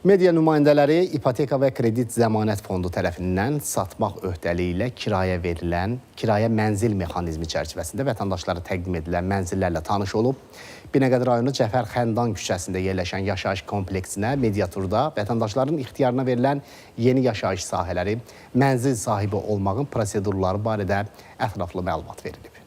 Media nümayəndələri İpoteka və Kredit Zəmanət Fondu tərəfindən satmaq öhdəliyi ilə kiraya verilən kirayə mənzil mexanizmi çərçivəsində vətəndaşlara təqdim edilən mənzillərlə tanış olub. Binəqədi rayonu Cəfər Xəndan küçəsində yerləşən yaşayış kompleksinə mediaturda vətəndaşların ixtiyarına verilən yeni yaşayış sahələri, mənzil sahibi olmağın prosedurları barədə ətraflı məlumat verilib.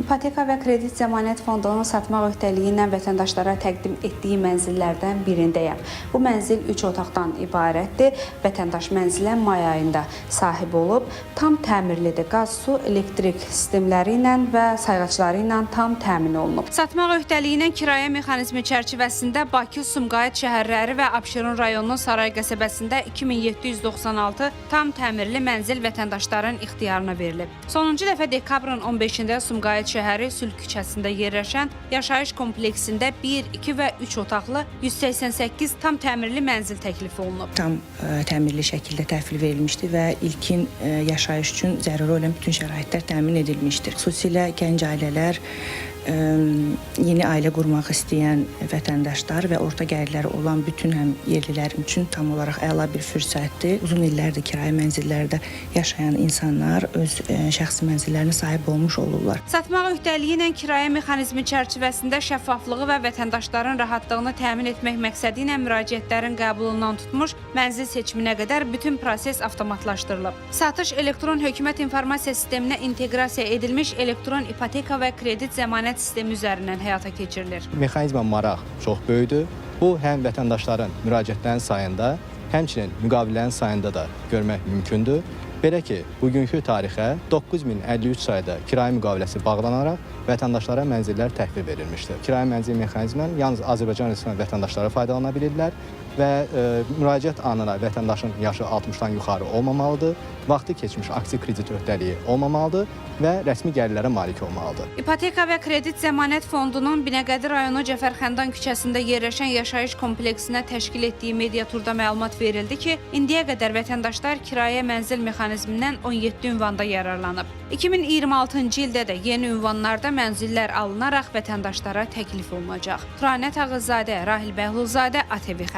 İpoteka və Kredit Zəmanət Fondunun satmaq öhdəliyi ilə vətəndaşlara təqdim etdiyi mənzillərdən birindəyəm. Bu mənzil 3 otaqdan ibarətdir. Vətəndaş mənzilə may ayında sahib olub, tam təmirlidir. Qaz, su, elektrik sistemləri ilə və sayğacları ilə tam təmin olunub. Satmaq öhdəliyi ilə kirayə mexanizmi çərçivəsində Bakı, Sumqayıt şəhərləri və Abşeron rayonunun Saray qəsəbəsində 2796 tam təmirli mənzil vətəndaşların ixtiyarına verilib. Sonuncu dəfə dekabrın 15-də Sumqayıt şəhəri Sülh küçəsində yerləşən yaşayış kompleksində 1, 2 və 3 otaqlı 188 tam təmirli mənzil təklif olunub. Tam təmirli şəkildə təhvil verilmişdir və ilkin yaşayış üçün zəruri olan bütün şəraitlər təmin edilmişdir. Xüsusilə gənc ailələr, yeni ailə qurmaq istəyən vətəndaşlar və orta gəlirləri olan bütün həm yerlilər üçün tam olaraq əla bir fürsətdir. Uzun illərdir kirayə mənzillərdə yaşayan insanlar öz şəxsi mənzillərinə sahib olmuş olurlar. Satmaq öhdəliyi ilə kirayə mexanizmi çərçivəsində şəffaflığı və vətəndaşların rahatlığını təmin etmək məqsədi ilə müraciətlərin qəbulundan tutmuş mənzil seçiminə qədər bütün proses avtomatlaşdırılıb. Satış elektron hökumət informasiya sisteminə inteqrasiya edilmiş elektron ipoteka və kredit zəmanət sistemi üzərindən həyata keçirilir. Mexanizma maraq çox böyükdür. Bu, həm vətəndaşların müraciətlərin sayında, həmçinin müqavilələrin sayında da görmək mümkündür. Belə ki, bugünkü tarixə 9053 sayda kirayə müqaviləsi bağlanaraq vətəndaşlara mənzillər təhvil verilmişdir. Kirayə mənzil mexanizmindən yalnız Azərbaycan Respublikasının vətəndaşları faydalana bilirlər və müraciət anına vətəndaşın yaşı 60-dan yuxarı olmamalıdır, vaxtı keçmiş aktiv kredit öhdəliyi olmamalıdır və rəsmi gəlirlərə malik olmalıdır. İpoteka və Kredit Zəmanət Fondunun Binəqədi rayonu Cəfər Xəndan küçəsində yerləşən yaşayış kompleksinə təşkil etdiyi mediaturda məlumat verildi ki, indiyə qədər vətəndaşlar kirayə mənzil mexanizmindən 17 ünvanda yararlanıb. 2026-cı ildə də yeni ünvanlarda mənzillər alınaraq vətəndaşlara təklif olunacaq. Turanət Ağızzadə, Rahil Bəhlulzadə, ATV xəbər.